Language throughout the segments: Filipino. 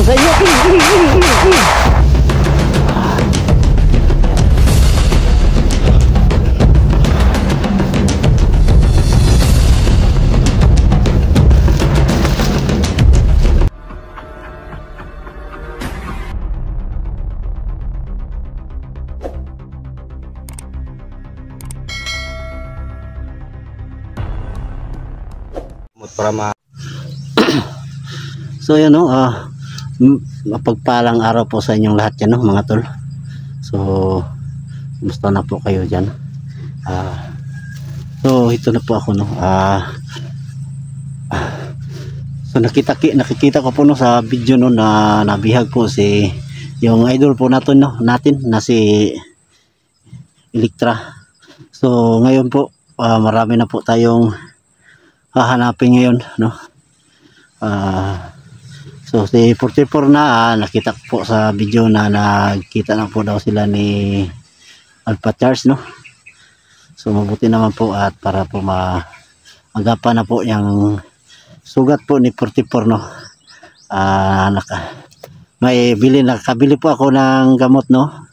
Sa iyo. Para So yun no, mapagpalang araw po sa inyong lahat yan no, mga tol. So kumusta na po kayo dyan? So ito na po ako no. So nakikita ko po no sa video no na nabihag po si yung idol po natin no, na si Electra. So ngayon po marami na po tayong hahanapin ngayon no. So si 44 na nakita ko po sa video na nakita na po daw sila ni Alpha Charles no. So mabuti naman po at para po magapan na po yung sugat po ni 44 no. Nakabili po ako ng gamot no.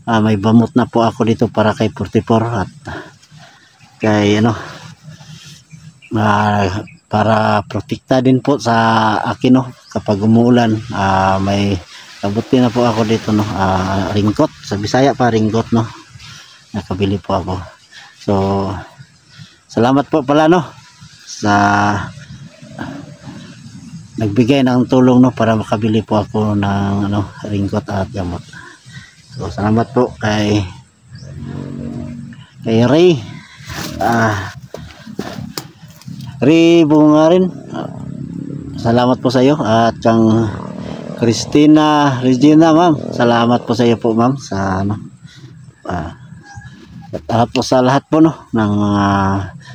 May bamot na po ako dito para kay 44 at kay ano para protekta din po sa akin no kapag umuulan. May kabuti na po ako dito no, ringkot sa Bisaya pa ringkot no, nakabili po ako. So salamat po pala no sa nagbigay ng tulong no para makabili po ako ng ano ringkot at gamot. So salamat po kay Ray Ray Bungarin, salamat po sa iyo at kang Christina Regina ma'am, salamat po sa iyo po ma'am sa ano at po sa lahat po no ng mga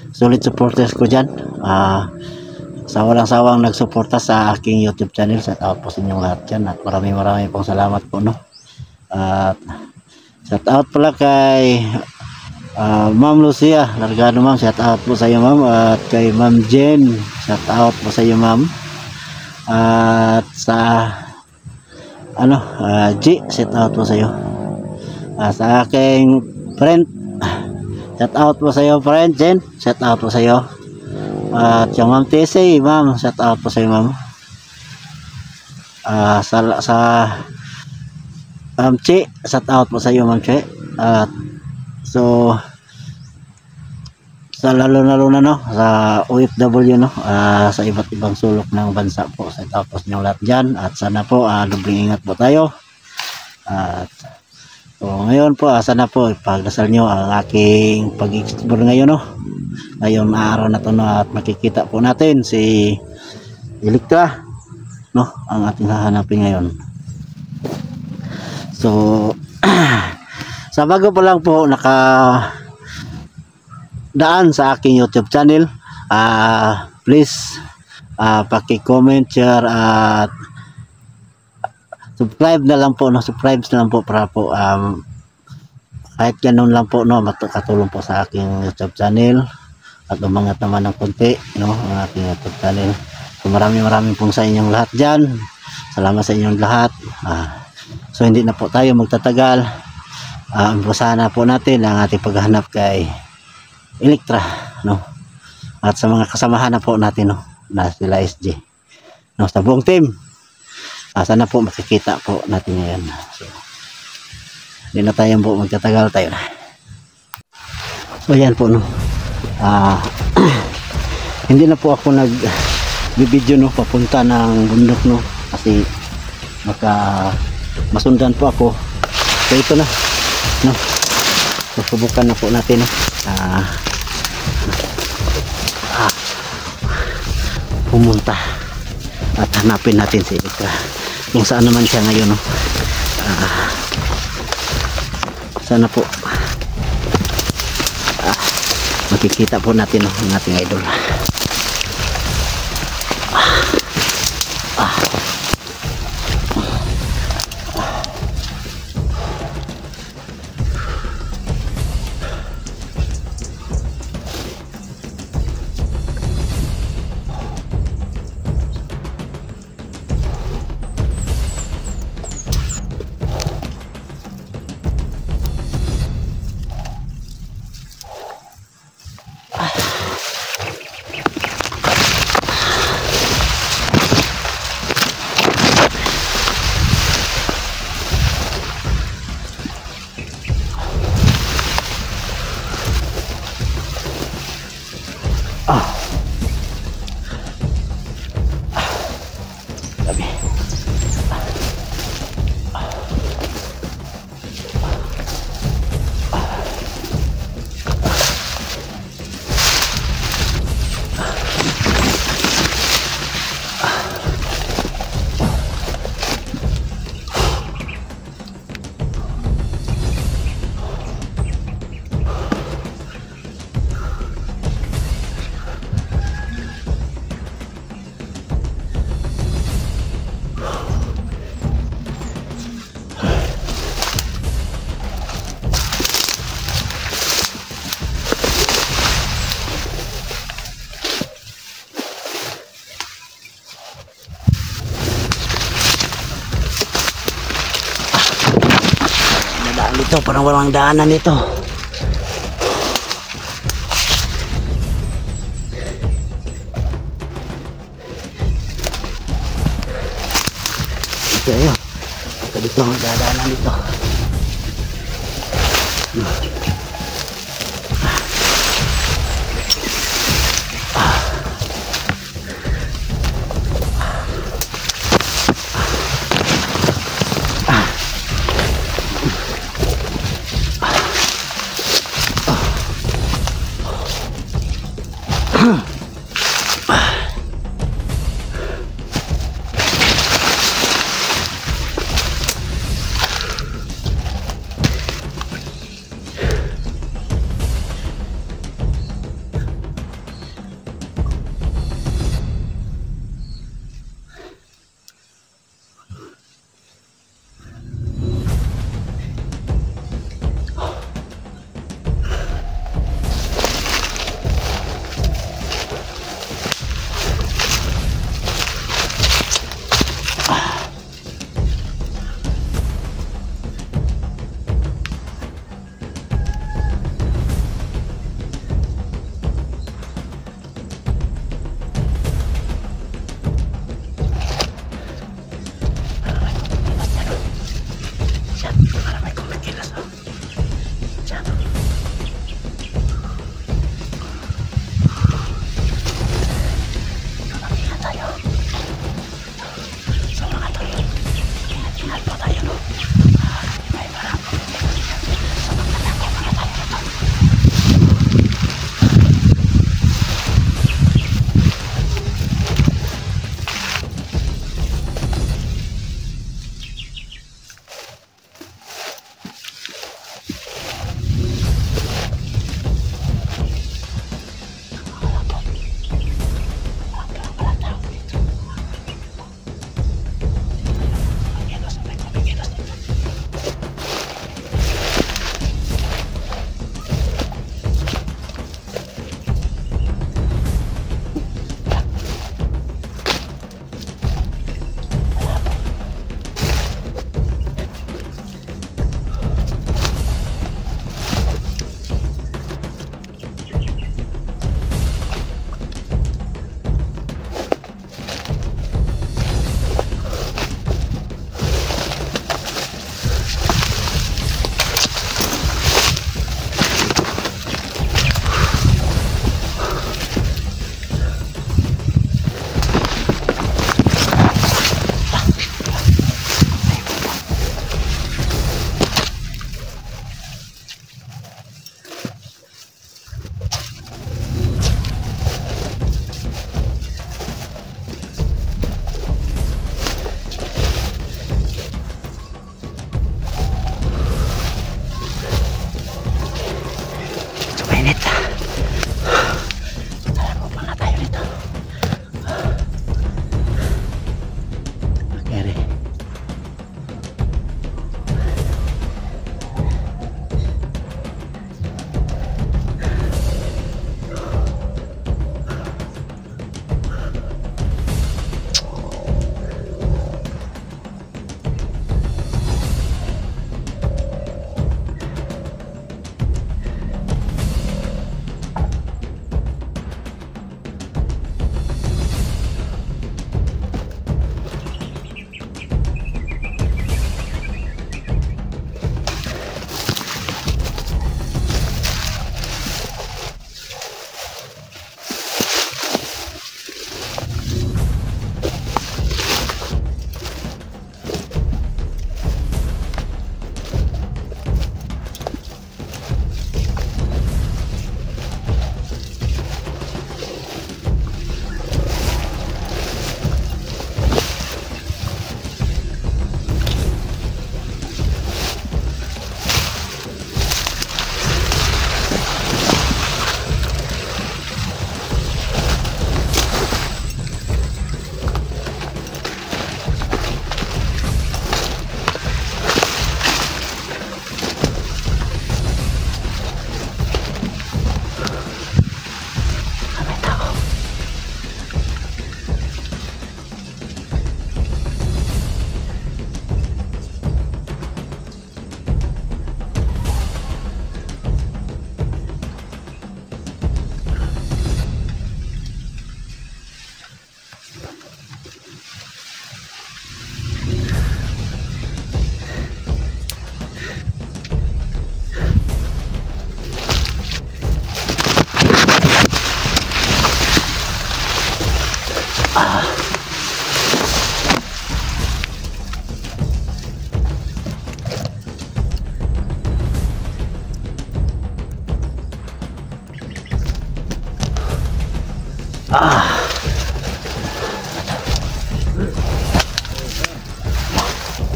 solid supporters ko dyan, sa walang sawang nagsuporta sa aking YouTube channel. Shout out po sa inyong lahat dyan at maraming pong salamat po no. At shout out pala kay Ma'am Lucia Largado ma'am, shout out po sa iyo ma'am. At kay Ma'am Jen, shout out po sa iyo ma'am. At sa ano G, shout out po sa iyo. Sa aking friend, shout out po sa iyo friend Jen, shout out po sa iyo. At yung Ma'am TC ma'am, shout out po sa iyo ma'am. Sa Ma'am Che, shout out po sa iyo ma'am Che. At so sa lalo na no sa OFW no, sa iba't ibang sulok ng bansa po, sa tapos nyo lahat dyan at sana po dobling ingat po tayo. At so ngayon po sana po ipagdasal nyo ang aking pag-explore ngayon no, ngayong araw na to no, at makikita po natin si Electra no, ang ating hahanapin ngayon. So sa bago pa lang po daan sa aking YouTube channel, please paki-comment, share at subscribe na lang po no, subscribe na lang po para po kahit ganun lang po no, makatulong po sa aking YouTube channel at umangat naman ng konti no ang aking YouTube channel. So maraming pong sa inyong lahat dyan, salamat sa inyong lahat. So hindi na po tayo magtatagal, sana po natin ang ating paghahanap kay Electra no, at sa mga kasamahan na po natin no, na sila SG no, sa buong team. Sana po makikita po natin ngayon. So hindi na tayo po magtatagal, tayo na. So yan po no, hindi na po ako nag-video no papunta ng bundok no, kasi baka masundan po ako. So ito na no, susubukan na po natin no, pumunta at hanapin natin si Electra. kung saan naman siya ngayon, no? Sana po makikita po natin, no, ang ating idol. Dami. Dito, parang walang daanan nito. Ito yun. Dito ang daanan dito.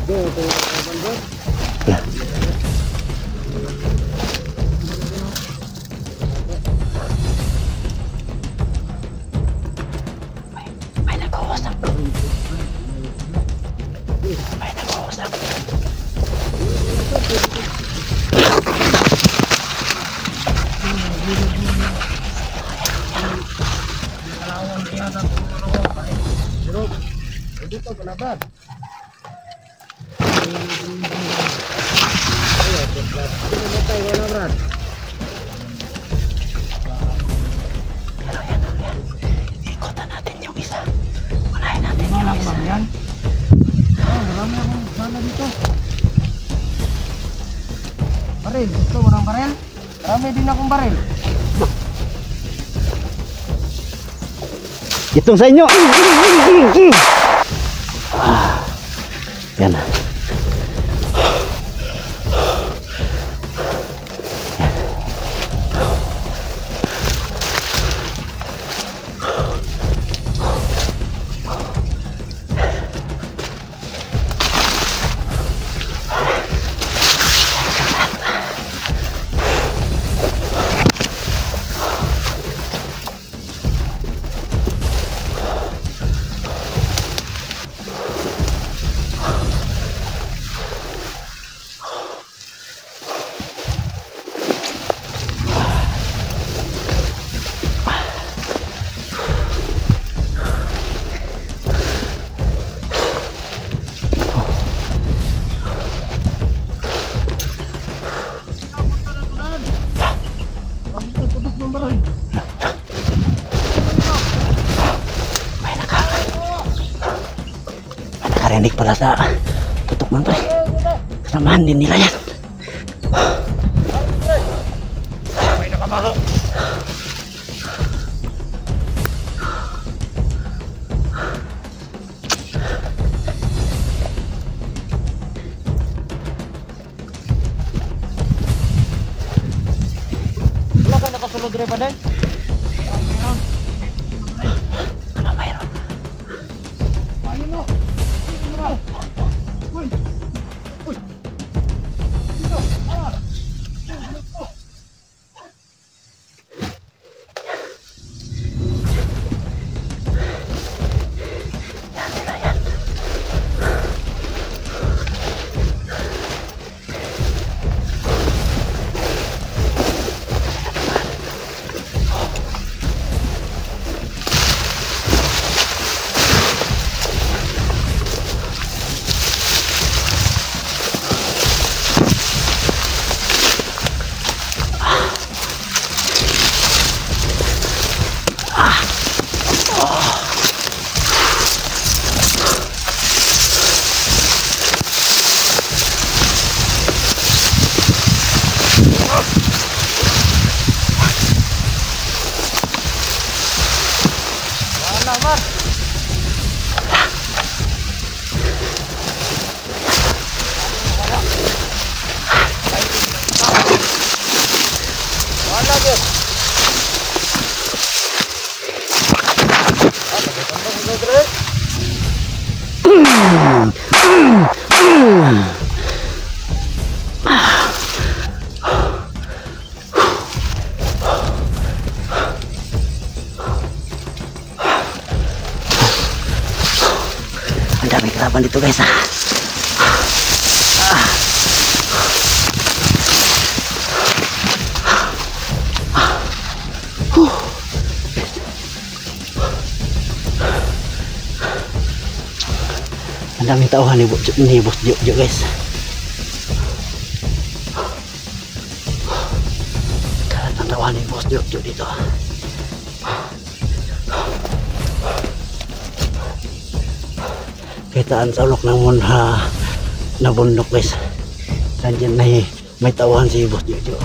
Yeah. May nag-uusap. May nag-uusap. Dito palaban. Wala brad. Ikutan natin yung isa. Unahin natin yung isa. Yan. Marami akong sana dito. Baril. Gusto mo ng baril? Marami din akong baril. Itong sa inyo. Yan na. Nakarinig pala sa tutok man pre. Kasamahan din nila yan. May nakabalo. Wala ka nakasulod rin pa din? Ano mayroon? Ayun o. Uy. Uy. Dito. Ah. Yan nila yan. Wala man. Wala din. Ang daming kalaban dito guys ah. Ang daming tauhan ni Boss Jo guys. Kalat ang tauhan ni Boss Jo dito. Kitaan sa ulok ng na bundok guys. Nandiyan may tauhan si Boss Jo.